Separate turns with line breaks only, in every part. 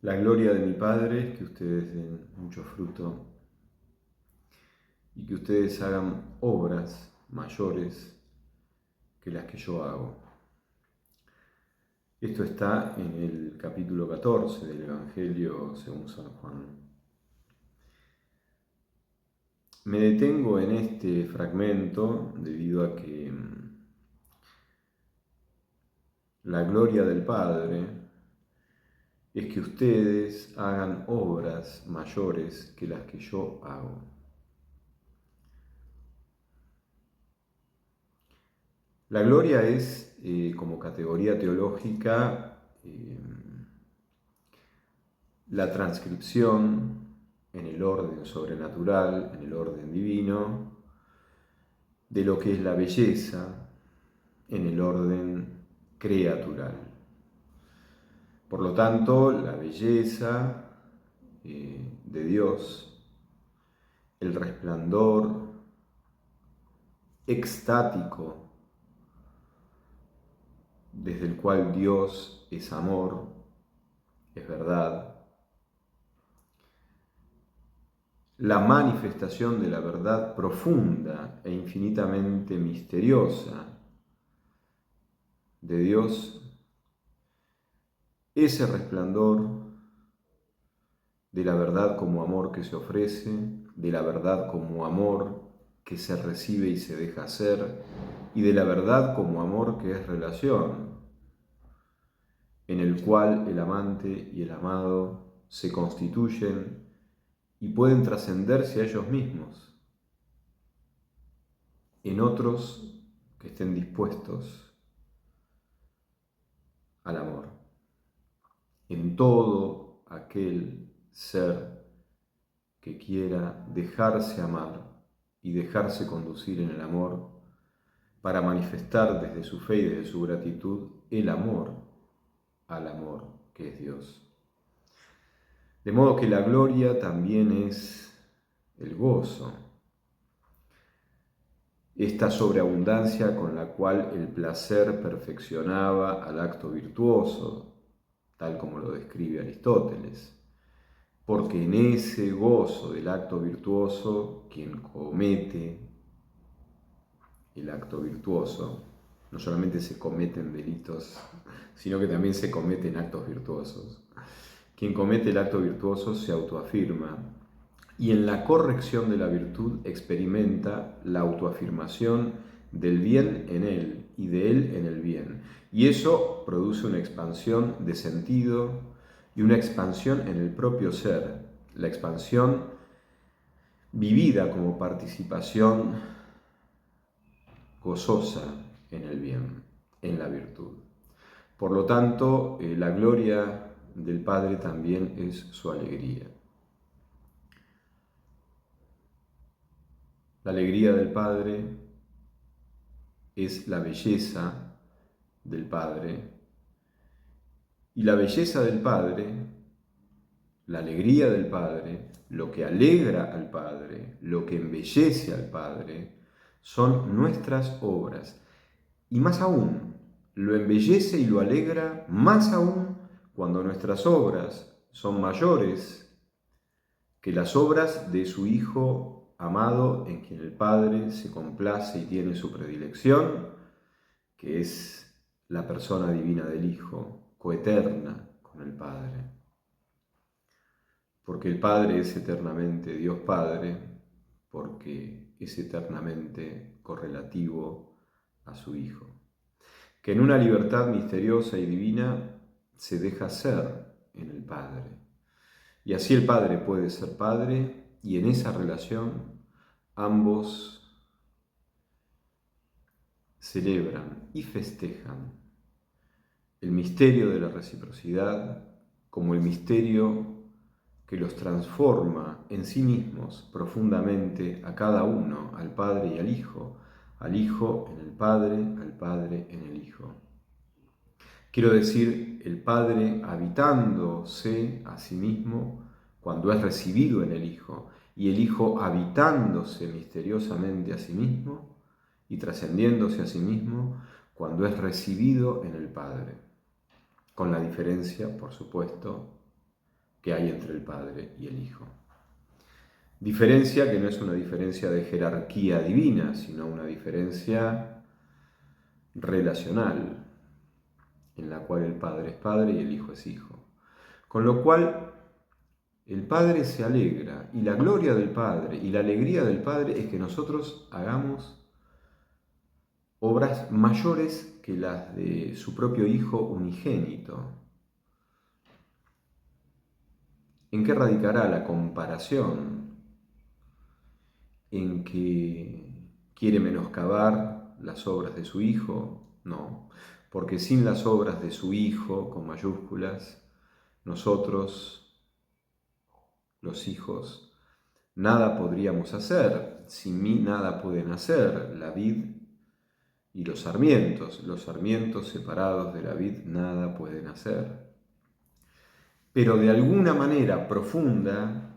La gloria de mi Padre es que ustedes den mucho fruto y que ustedes hagan obras mayores que las que yo hago. Esto está en el capítulo 14 del Evangelio según San Juan. Me detengo en este fragmento debido a que la gloria del Padre es que ustedes hagan obras mayores que las que yo hago. La gloria es, como categoría teológica, la transcripción en el orden sobrenatural, en el orden divino, de lo que es la belleza en el orden creatural. Por lo tanto, la belleza de Dios, el resplandor extático desde el cual Dios es amor, es verdad, la manifestación de la verdad profunda e infinitamente misteriosa de Dios, ese resplandor de la verdad como amor que se ofrece, de la verdad como amor que se recibe y se deja hacer, y de la verdad como amor que es relación, en el cual el amante y el amado se constituyen y pueden trascenderse a ellos mismos en otros que estén dispuestos al amor, en todo aquel ser que quiera dejarse amar y dejarse conducir en el amor para manifestar desde su fe y desde su gratitud el amor al amor que es Dios. De modo que la gloria también es el gozo, esta sobreabundancia con la cual el placer perfeccionaba al acto virtuoso, tal como lo describe Aristóteles. Porque en ese gozo del acto virtuoso, quien comete el acto virtuoso, no solamente se cometen delitos, sino que también se cometen actos virtuosos. Quien comete el acto virtuoso se autoafirma y en la corrección de la virtud experimenta la autoafirmación del bien en él y de él en el bien. Y eso produce una expansión de sentido y una expansión en el propio ser, la expansión vivida como participación gozosa en el bien, en la virtud. Por lo tanto, la gloria del Padre también es su alegría. La alegría del Padre es la belleza del Padre y la belleza del Padre, la alegría del Padre, lo que alegra al Padre, lo que embellece al Padre, son nuestras obras. Y más aún, lo embellece y lo alegra más aún cuando nuestras obras son mayores que las obras de su Hijo amado, en quien el Padre se complace y tiene su predilección, que es la persona divina del Hijo, coeterna con el Padre. Porque el Padre es eternamente Dios Padre, porque es eternamente correlativo a su Hijo, que en una libertad misteriosa y divina se deja ser en el Padre. Y así el Padre puede ser Padre y en esa relación ambos celebran y festejan el misterio de la reciprocidad como el misterio que los transforma en sí mismos profundamente a cada uno, al Padre y al Hijo en el Padre, al Padre en el Hijo. Quiero decir, el Padre habitándose a sí mismo cuando es recibido en el Hijo, y el Hijo habitándose misteriosamente a sí mismo y trascendiéndose a sí mismo cuando es recibido en el Padre. Con la diferencia, por supuesto, que hay entre el Padre y el Hijo. Diferencia que no es una diferencia de jerarquía divina, sino una diferencia relacional, en la cual el Padre es Padre y el Hijo es Hijo. Con lo cual, el Padre se alegra, y la gloria del Padre y la alegría del Padre es que nosotros hagamos obras mayores que las de su propio Hijo unigénito. ¿En qué radicará la comparación? ¿En que quiere menoscabar las obras de su Hijo? No, porque sin las obras de su Hijo, con mayúsculas, nosotros, los hijos, nada podríamos hacer. Sin mí nada pueden hacer. La vid y los sarmientos separados de la vid nada pueden hacer. Pero de alguna manera profunda,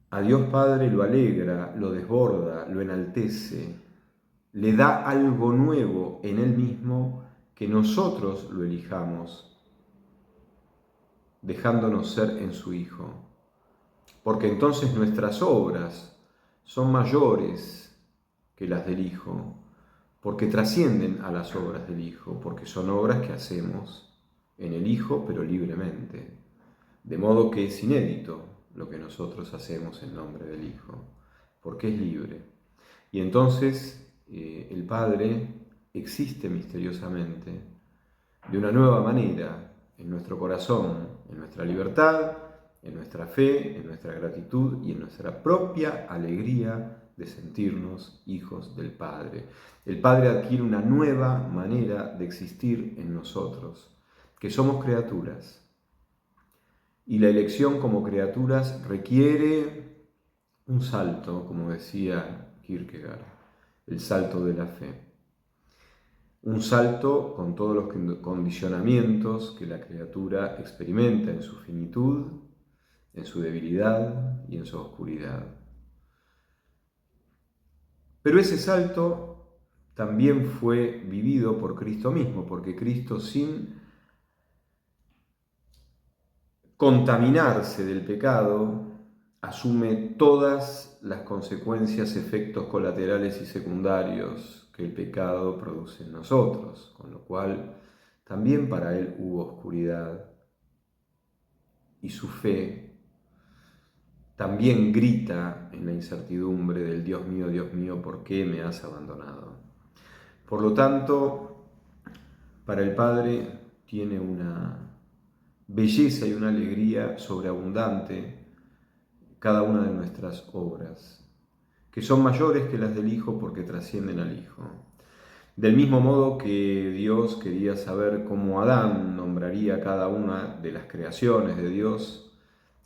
a Dios Padre lo alegra, lo desborda, lo enaltece, le da algo nuevo en Él mismo que nosotros lo elijamos, dejándonos ser en su Hijo. Porque entonces nuestras obras son mayores que las del Hijo, porque trascienden a las obras del Hijo, porque son obras que hacemos en el Hijo, pero libremente. De modo que es inédito lo que nosotros hacemos en nombre del Hijo, porque es libre. Y entonces el Padre existe misteriosamente de una nueva manera en nuestro corazón, en nuestra libertad, en nuestra fe, en nuestra gratitud y en nuestra propia alegría de sentirnos hijos del Padre. El Padre adquiere una nueva manera de existir en nosotros, que somos criaturas. Y la elección como criaturas requiere un salto, como decía Kierkegaard, el salto de la fe. Un salto con todos los condicionamientos que la criatura experimenta en su finitud, en su debilidad y en su oscuridad. Pero ese salto también fue vivido por Cristo mismo, porque Cristo, sin contaminarse del pecado, asume todas las consecuencias, efectos colaterales y secundarios que el pecado produce en nosotros, con lo cual también para él hubo oscuridad y su fe también grita en la incertidumbre del Dios mío, ¿por qué me has abandonado? Por lo tanto, para el Padre tiene una belleza y una alegría sobreabundante cada una de nuestras obras, que son mayores que las del Hijo porque trascienden al Hijo. Del mismo modo que Dios quería saber cómo Adán nombraría cada una de las creaciones de Dios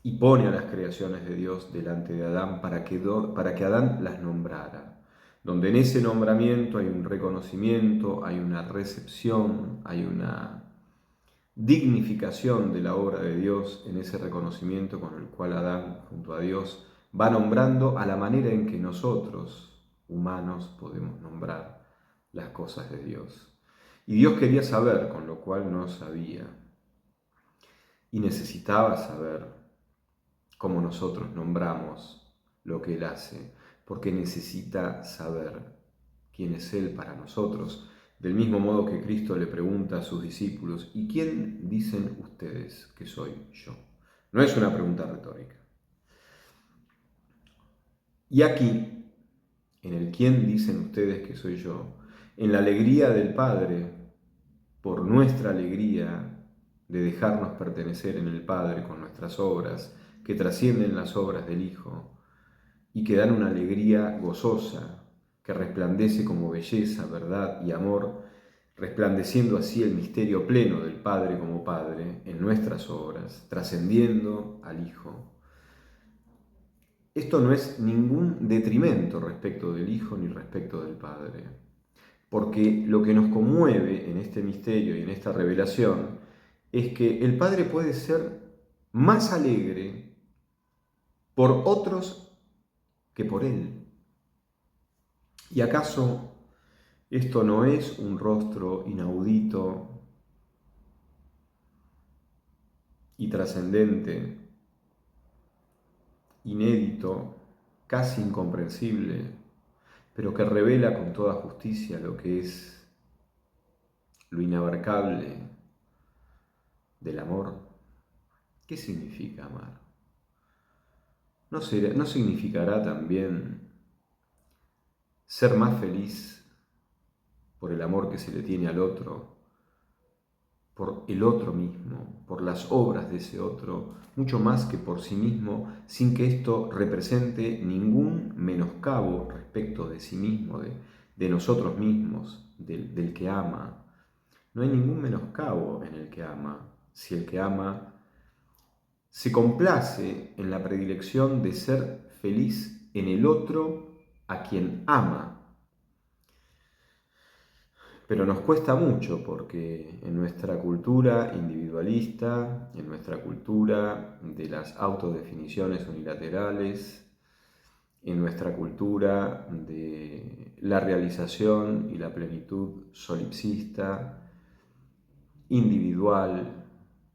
y pone a las creaciones de Dios delante de Adán para que Adán las nombrara. Donde en ese nombramiento hay un reconocimiento, hay una recepción, hay una dignificación de la obra de Dios en ese reconocimiento con el cual Adán, junto a Dios, va nombrando a la manera en que nosotros, humanos, podemos nombrar las cosas de Dios. Y Dios quería saber, con lo cual no sabía. Y necesitaba saber cómo nosotros nombramos lo que Él hace, porque necesita saber quién es Él para nosotros. Del mismo modo que Cristo le pregunta a sus discípulos, ¿y quién dicen ustedes que soy yo? No es una pregunta retórica. Y aquí, en el quién dicen ustedes que soy yo, en la alegría del Padre, por nuestra alegría de dejarnos pertenecer en el Padre con nuestras obras, que trascienden las obras del Hijo, y que dan una alegría gozosa, que resplandece como belleza, verdad y amor, resplandeciendo así el misterio pleno del Padre como Padre en nuestras obras, trascendiendo al Hijo. Esto no es ningún detrimento respecto del Hijo ni respecto del Padre, porque lo que nos conmueve en este misterio y en esta revelación es que el Padre puede ser más alegre por otros que por Él. ¿Y acaso esto no es un rostro inaudito y trascendente, inédito, casi incomprensible, pero que revela con toda justicia lo que es lo inabarcable del amor. ¿Qué significa amar? ¿No significará también ser más feliz por el amor que se le tiene al otro, por el otro mismo, por las obras de ese otro, mucho más que por sí mismo, sin que esto represente ningún menoscabo respecto de sí mismo, de nosotros mismos, del que ama? No hay ningún menoscabo en el que ama, si el que ama se complace en la predilección de ser feliz en el otro a quien ama. Pero nos cuesta mucho porque en nuestra cultura individualista, en nuestra cultura de las autodefiniciones unilaterales, en nuestra cultura de la realización y la plenitud solipsista, individual,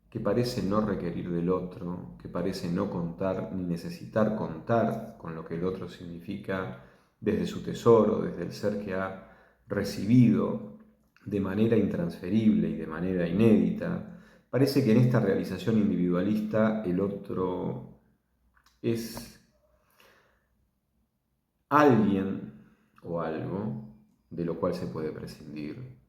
que parece no requerir del otro, que parece no contar ni necesitar contar con lo que el otro significa desde su tesoro, desde el ser que ha recibido de manera intransferible y de manera inédita. Parece que en esta realización individualista el otro es alguien o algo de lo cual se puede prescindir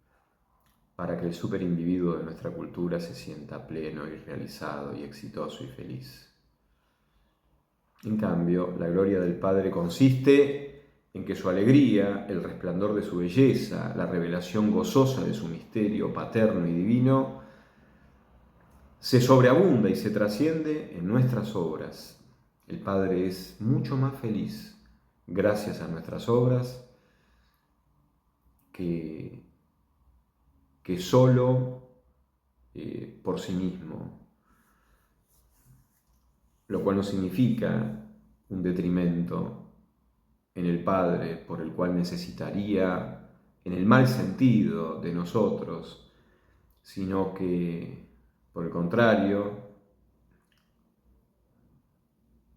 para que el superindividuo de nuestra cultura se sienta pleno y realizado y exitoso y feliz. En cambio, la gloria del Padre consiste en que su alegría, el resplandor de su belleza, la revelación gozosa de su misterio paterno y divino, se sobreabunda y se trasciende en nuestras obras. El Padre es mucho más feliz gracias a nuestras obras que solo por sí mismo, lo cual no significa un detrimento en el Padre por el cual necesitaría, en el mal sentido de nosotros, sino que, por el contrario,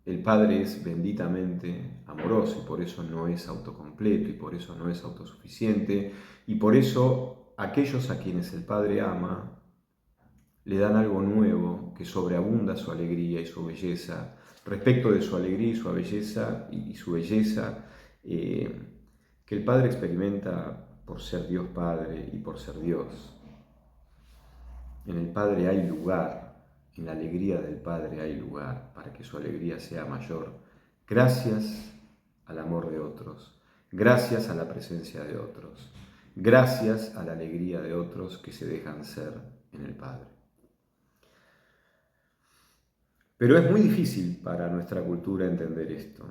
el Padre es benditamente amoroso y por eso no es autocompleto y por eso no es autosuficiente y por eso aquellos a quienes el Padre ama le dan algo nuevo que sobreabunda su alegría y su belleza. Respecto de su alegría y su belleza, que el Padre experimenta por ser Dios Padre y por ser Dios. En el Padre hay lugar, en la alegría del Padre hay lugar para que su alegría sea mayor, gracias al amor de otros, gracias a la presencia de otros, gracias a la alegría de otros que se dejan ser en el Padre. Pero es muy difícil para nuestra cultura entender esto,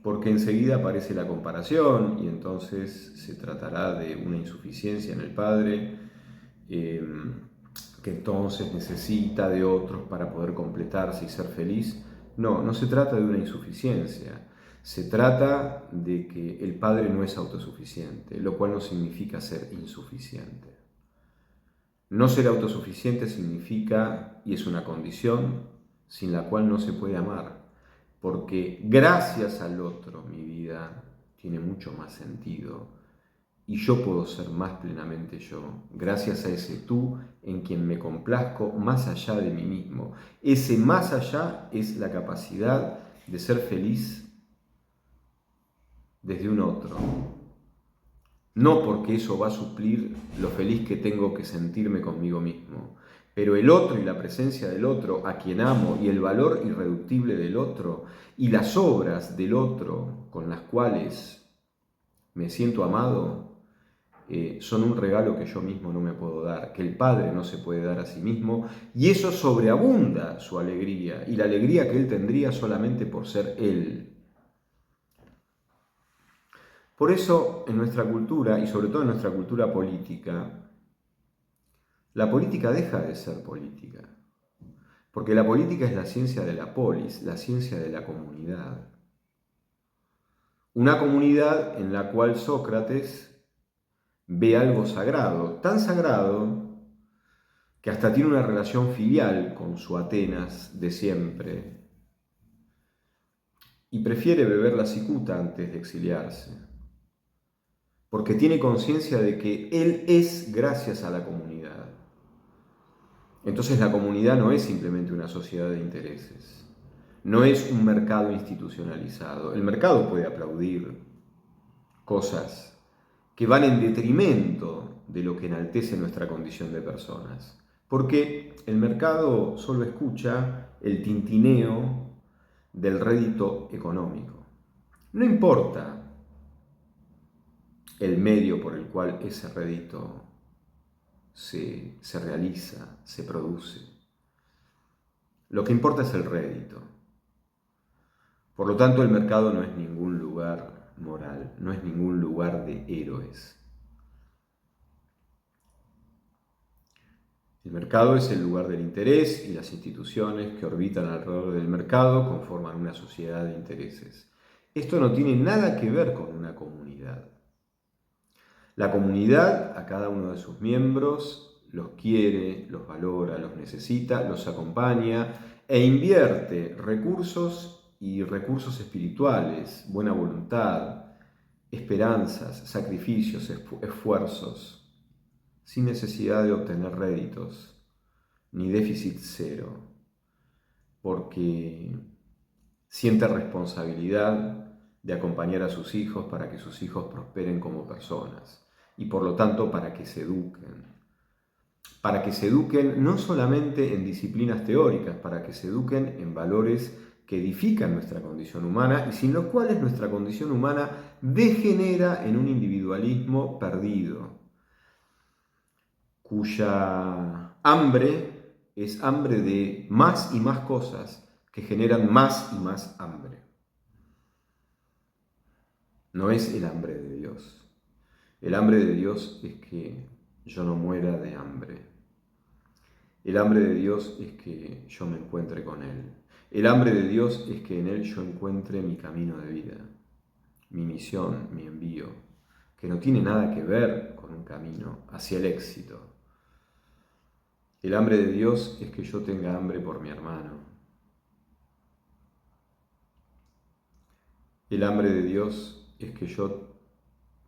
porque enseguida aparece la comparación y entonces se tratará de una insuficiencia en el Padre, que entonces necesita de otros para poder completarse y ser feliz. No, no se trata de una insuficiencia, se trata de que el Padre no es autosuficiente, lo cual no significa ser insuficiente. No ser autosuficiente significa, y es una condición, sin la cual no se puede amar, porque gracias al otro mi vida tiene mucho más sentido y yo puedo ser más plenamente yo, gracias a ese tú en quien me complazco más allá de mí mismo. Ese más allá es la capacidad de ser feliz desde un otro, no porque eso va a suplir lo feliz que tengo que sentirme conmigo mismo, pero el otro y la presencia del otro, a quien amo, y el valor irreductible del otro, y las obras del otro con las cuales me siento amado, son un regalo que yo mismo no me puedo dar, que el Padre no se puede dar a sí mismo, y eso sobreabunda su alegría, y la alegría que Él tendría solamente por ser Él. Por eso, en nuestra cultura, y sobre todo en nuestra cultura política, la política deja de ser política, porque la política es la ciencia de la polis, la ciencia de la comunidad. Una comunidad en la cual Sócrates ve algo sagrado, tan sagrado que hasta tiene una relación filial con su Atenas de siempre y prefiere beber la cicuta antes de exiliarse, porque tiene conciencia de que él es gracias a la comunidad. Entonces la comunidad no es simplemente una sociedad de intereses, no es un mercado institucionalizado. El mercado puede aplaudir cosas que van en detrimento de lo que enaltece nuestra condición de personas, porque el mercado solo escucha el tintineo del rédito económico. No importa el medio por el cual ese rédito se realiza, se produce. Lo que importa es el rédito. Por lo tanto, el mercado no es ningún lugar moral, no es ningún lugar de héroes. El mercado es el lugar del interés y las instituciones que orbitan alrededor del mercado conforman una sociedad de intereses. Esto no tiene nada que ver con una comunidad. La comunidad a cada uno de sus miembros los quiere, los valora, los necesita, los acompaña e invierte recursos y recursos espirituales, buena voluntad, esperanzas, sacrificios, esfuerzos, sin necesidad de obtener réditos ni déficit cero, porque siente responsabilidad de acompañar a sus hijos para que sus hijos prosperen como personas y por lo tanto para que se eduquen no solamente en disciplinas teóricas, para que se eduquen en valores que edifican nuestra condición humana y sin los cuales nuestra condición humana degenera en un individualismo perdido, cuya hambre es hambre de más y más cosas que generan más y más hambre. No es el hambre de Dios. El hambre de Dios es que yo no muera de hambre. El hambre de Dios es que yo me encuentre con Él. El hambre de Dios es que en Él yo encuentre mi camino de vida, mi misión, mi envío, que no tiene nada que ver con un camino hacia el éxito. El hambre de Dios es que yo tenga hambre por mi hermano. El hambre de Dios es que yo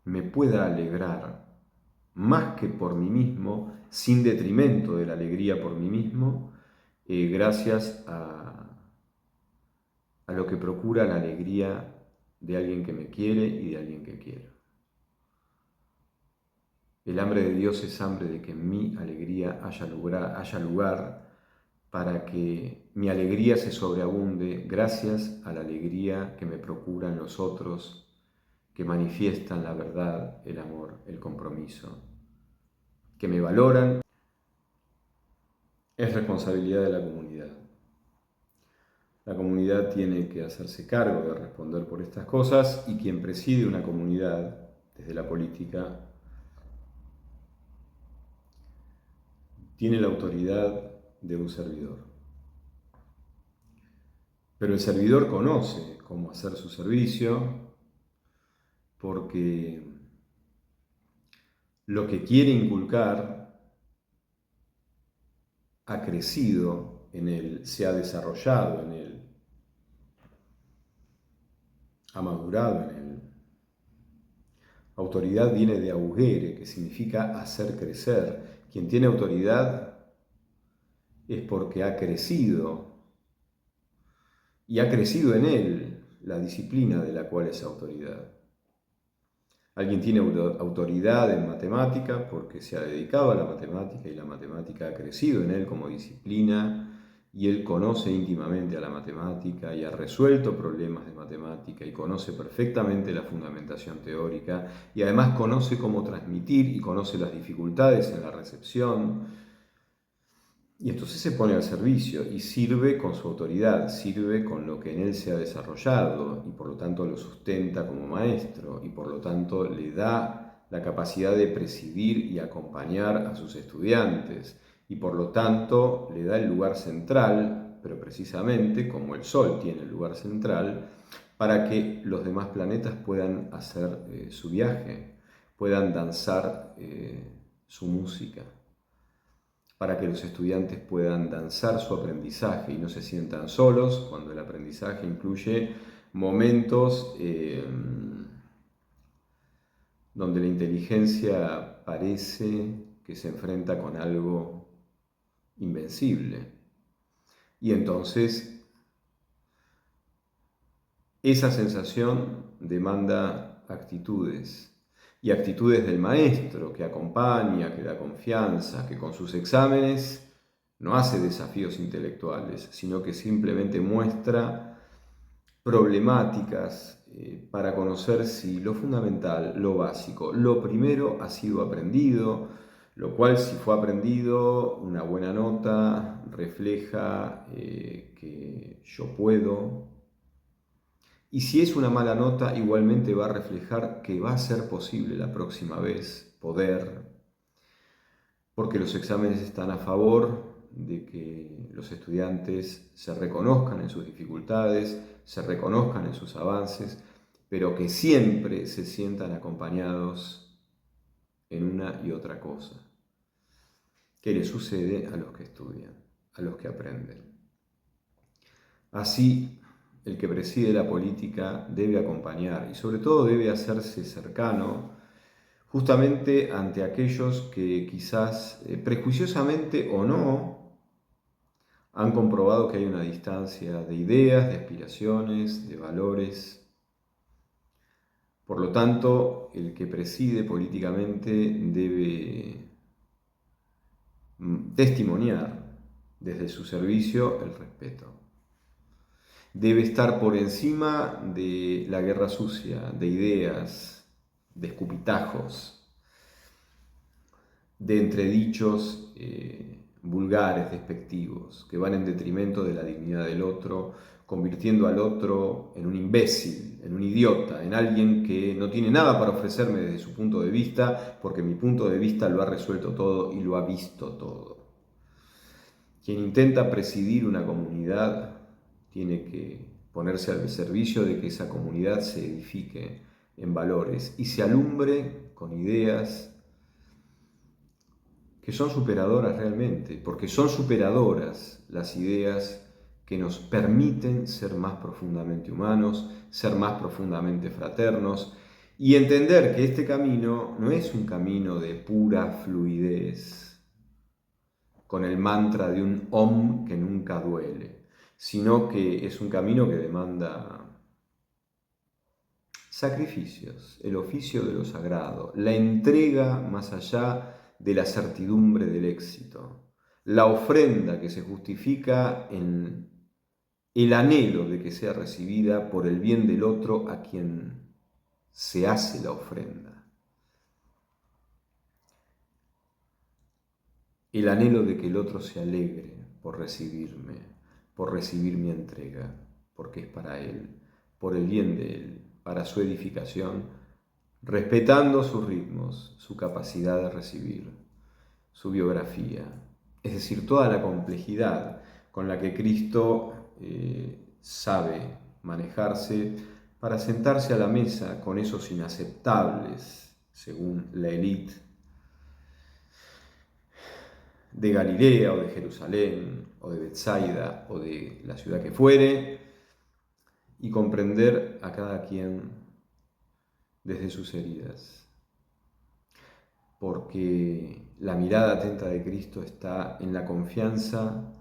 me pueda alegrar más que por mí mismo, sin detrimento de la alegría por mí mismo, gracias a lo que procura la alegría de alguien que me quiere y de alguien que quiero. El hambre de Dios es hambre de que mi alegría haya lugar para que mi alegría se sobreabunde gracias a la alegría que me procuran los otros que manifiestan la verdad, el amor, el compromiso, que me valoran. Es responsabilidad de la comunidad. La comunidad tiene que hacerse cargo de responder por estas cosas y quien preside una comunidad desde la política tiene la autoridad de un servidor. Pero el servidor conoce cómo hacer su servicio porque lo que quiere inculcar ha crecido en él, se ha desarrollado en él, ha madurado en él. Autoridad viene de augere, que significa hacer crecer. Quien tiene autoridad es porque ha crecido y ha crecido en él la disciplina de la cual es autoridad. Alguien tiene autoridad en matemática porque se ha dedicado a la matemática y la matemática ha crecido en él como disciplina y él conoce íntimamente a la matemática y ha resuelto problemas de matemática y conoce perfectamente la fundamentación teórica y además conoce cómo transmitir y conoce las dificultades en la recepción. Y entonces se pone al servicio y sirve con su autoridad, sirve con lo que en él se ha desarrollado y por lo tanto lo sustenta como maestro y por lo tanto le da la capacidad de presidir y acompañar a sus estudiantes y por lo tanto le da el lugar central, pero precisamente como el Sol tiene el lugar central, para que los demás planetas puedan hacer su viaje, puedan danzar su música. para que los estudiantes puedan danzar su aprendizaje y no se sientan solos cuando el aprendizaje incluye momentos donde la inteligencia parece que se enfrenta con algo invencible. Y entonces esa sensación demanda actitudes, y actitudes del maestro que acompaña, que da confianza, que con sus exámenes no hace desafíos intelectuales, sino que simplemente muestra problemáticas para conocer si lo fundamental, lo básico, lo primero ha sido aprendido, lo cual, si fue aprendido, una buena nota refleja que yo puedo. Y si es una mala nota, igualmente va a reflejar que va a ser posible la próxima vez poder, porque los exámenes están a favor de que los estudiantes se reconozcan en sus dificultades, se reconozcan en sus avances, pero que siempre se sientan acompañados en una y otra cosa. ¿Qué le sucede a los que estudian, a los que aprenden? Así, el que preside la política debe acompañar y sobre todo debe hacerse cercano justamente ante aquellos que quizás prejuiciosamente o no han comprobado que hay una distancia de ideas, de aspiraciones, de valores. Por lo tanto, el que preside políticamente debe testimoniar desde su servicio el respeto. Debe estar por encima de la guerra sucia, de ideas, de escupitajos, de entredichos vulgares, despectivos, que van en detrimento de la dignidad del otro, convirtiendo al otro en un imbécil, en un idiota, en alguien que no tiene nada para ofrecerme desde su punto de vista, porque mi punto de vista lo ha resuelto todo y lo ha visto todo. Quien intenta presidir una comunidad tiene que ponerse al servicio de que esa comunidad se edifique en valores y se alumbre con ideas que son superadoras realmente, porque son superadoras las ideas que nos permiten ser más profundamente humanos, ser más profundamente fraternos y entender que este camino no es un camino de pura fluidez, con el mantra de un Om que nunca duele, sino que es un camino que demanda sacrificios, el oficio de lo sagrado, la entrega más allá de la certidumbre del éxito, la ofrenda que se justifica en el anhelo de que sea recibida por el bien del otro a quien se hace la ofrenda, el anhelo de que el otro se alegre por recibir mi entrega, porque es para él, por el bien de él, para su edificación, respetando sus ritmos, su capacidad de recibir, su biografía, es decir, toda la complejidad con la que Cristo sabe manejarse para sentarse a la mesa con esos inaceptables, según la élite de Galilea o de Jerusalén o de Betsaida o de la ciudad que fuere, y comprender a cada quien desde sus heridas. Porque la mirada atenta de Cristo está en la confianza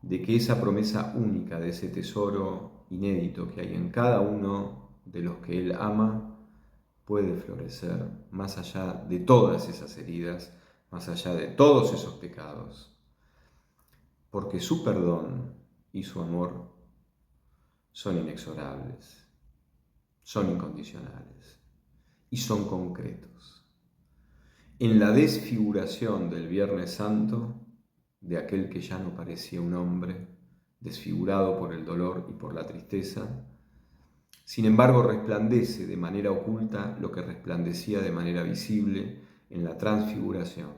de que esa promesa única, de ese tesoro inédito que hay en cada uno de los que Él ama, puede florecer más allá de todas esas heridas, más allá de todos esos pecados. Porque su perdón y su amor son inexorables, son incondicionales y son concretos. En la desfiguración del Viernes Santo, de aquel que ya no parecía un hombre, desfigurado por el dolor y por la tristeza, sin embargo resplandece de manera oculta lo que resplandecía de manera visible en la transfiguración,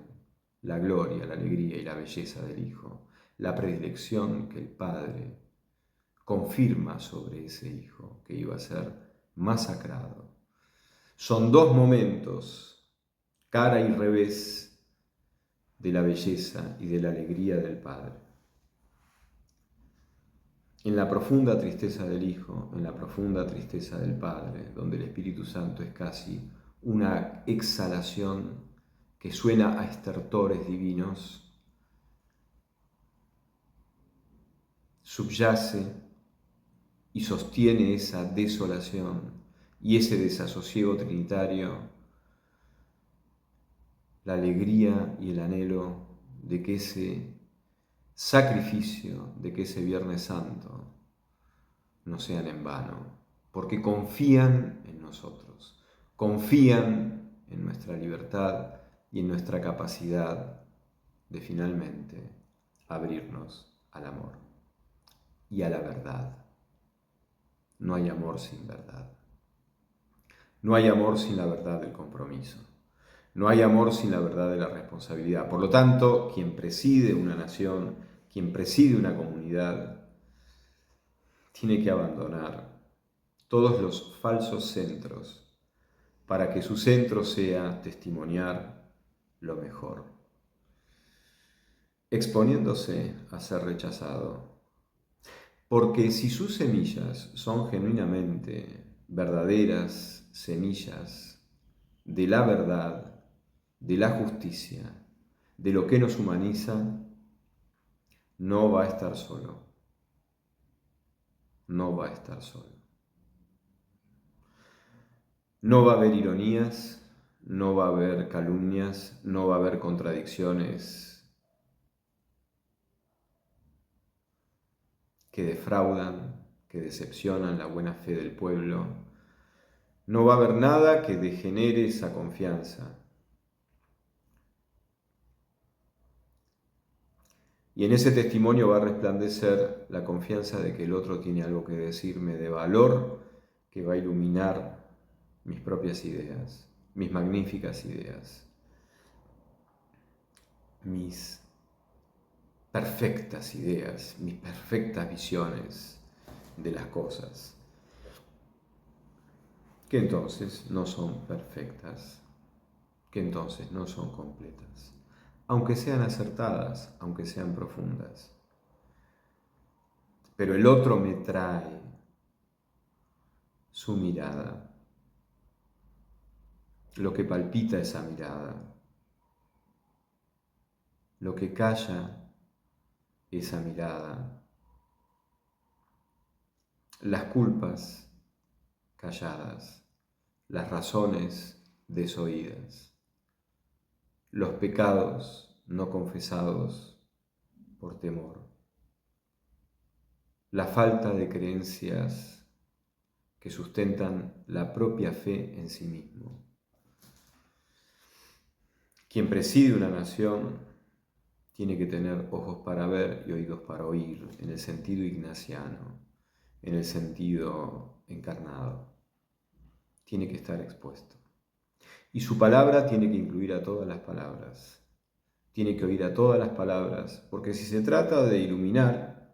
la gloria, la alegría y la belleza del Hijo, la predilección que el Padre confirma sobre ese Hijo que iba a ser masacrado. Son dos momentos, cara y revés, de la belleza y de la alegría del Padre. En la profunda tristeza del Hijo, en la profunda tristeza del Padre, donde el Espíritu Santo es casi una exhalación que suena a estertores divinos, subyace y sostiene esa desolación y ese desasosiego trinitario, la alegría y el anhelo de que ese sacrificio, de que ese Viernes Santo no sean en vano, porque confían en nosotros, confían en nuestra libertad y en nuestra capacidad de finalmente abrirnos al amor y a la verdad. No hay amor sin verdad. No hay amor sin la verdad del compromiso. No hay amor sin la verdad de la responsabilidad. Por lo tanto, quien preside una nación, quien preside una comunidad, tiene que abandonar todos los falsos centros para que su centro sea testimoniar lo mejor, exponiéndose a ser rechazado. Porque si sus semillas son genuinamente verdaderas semillas de la verdad, de la justicia, de lo que nos humaniza, no va a estar solo. No va a estar solo. No va a haber ironías, no va a haber calumnias, no va a haber contradicciones que defraudan, que decepcionan la buena fe del pueblo. No va a haber nada que degenere esa confianza. Y en ese testimonio va a resplandecer la confianza de que el otro tiene algo que decirme de valor que va a iluminar mis propias ideas, mis magníficas ideas, mis perfectas ideas, mis perfectas visiones de las cosas, que entonces no son perfectas, que entonces no son completas, aunque sean acertadas, aunque sean profundas. Pero el otro me trae su mirada, lo que palpita esa mirada, lo que calla esa mirada, las culpas calladas, las razones desoídas, los pecados no confesados por temor, la falta de creencias que sustentan la propia fe en sí mismo. Quien preside una nación tiene que tener ojos para ver y oídos para oír, en el sentido ignaciano, en el sentido encarnado. Tiene que estar expuesto. Y su palabra tiene que incluir a todas las palabras. Tiene que oír a todas las palabras, porque si se trata de iluminar,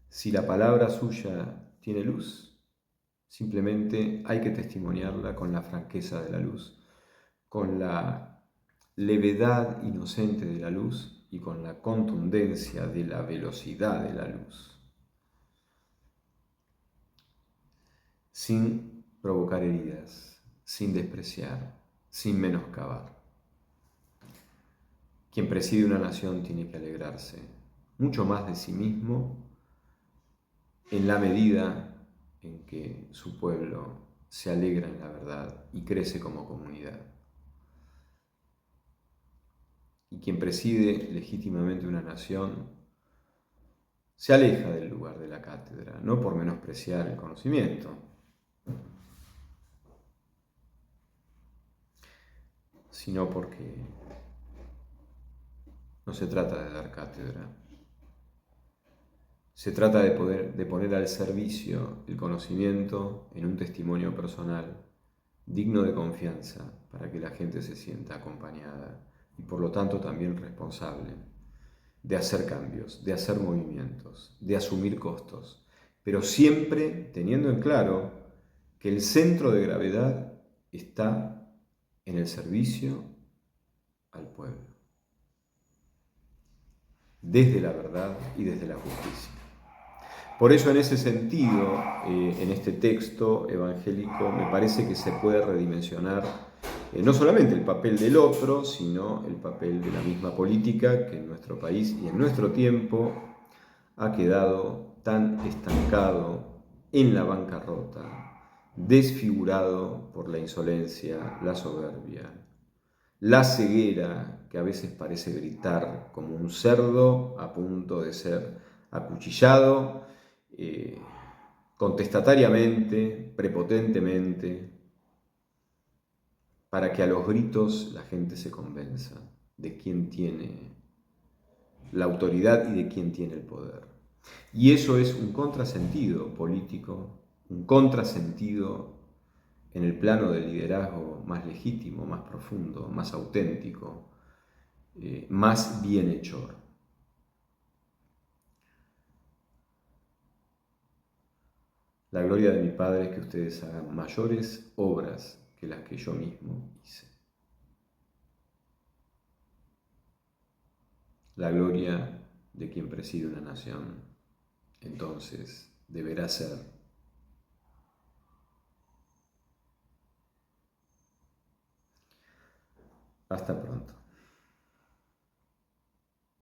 si la palabra suya tiene luz, simplemente hay que testimoniarla con la franqueza de la luz, con la levedad inocente de la luz y con la contundencia de la velocidad de la luz, sin provocar heridas, sin despreciar, sin menoscabar. Quien preside una nación tiene que alegrarse mucho más de sí mismo en la medida en que su pueblo se alegra en la verdad y crece como comunidad. Y quien preside legítimamente una nación se aleja del lugar de la cátedra, no por menospreciar el conocimiento, sino porque no se trata de dar cátedra. Se trata de poner al servicio el conocimiento en un testimonio personal digno de confianza para que la gente se sienta acompañada y por lo tanto también responsable de hacer cambios, de hacer movimientos, de asumir costos, pero siempre teniendo en claro que el centro de gravedad está en el servicio al pueblo. desde la verdad y desde la justicia. Por eso, en ese sentido, en este texto evangélico me parece que se puede redimensionar no solamente el papel del otro, sino el papel de la misma política que en nuestro país y en nuestro tiempo ha quedado tan estancado en la bancarrota, desfigurado por la insolencia, la soberbia, la ceguera que a veces parece gritar como un cerdo a punto de ser acuchillado, contestatariamente, prepotentemente, para que a los gritos la gente se convenza de quién tiene la autoridad y de quién tiene el poder. Y eso es un contrasentido político, un contrasentido en el plano del liderazgo más legítimo, más profundo, más auténtico, más bienhechor. La gloria de mi Padre es que ustedes hagan mayores obras que las que yo mismo hice. La gloria de quien preside una nación, entonces, deberá ser hasta pronto.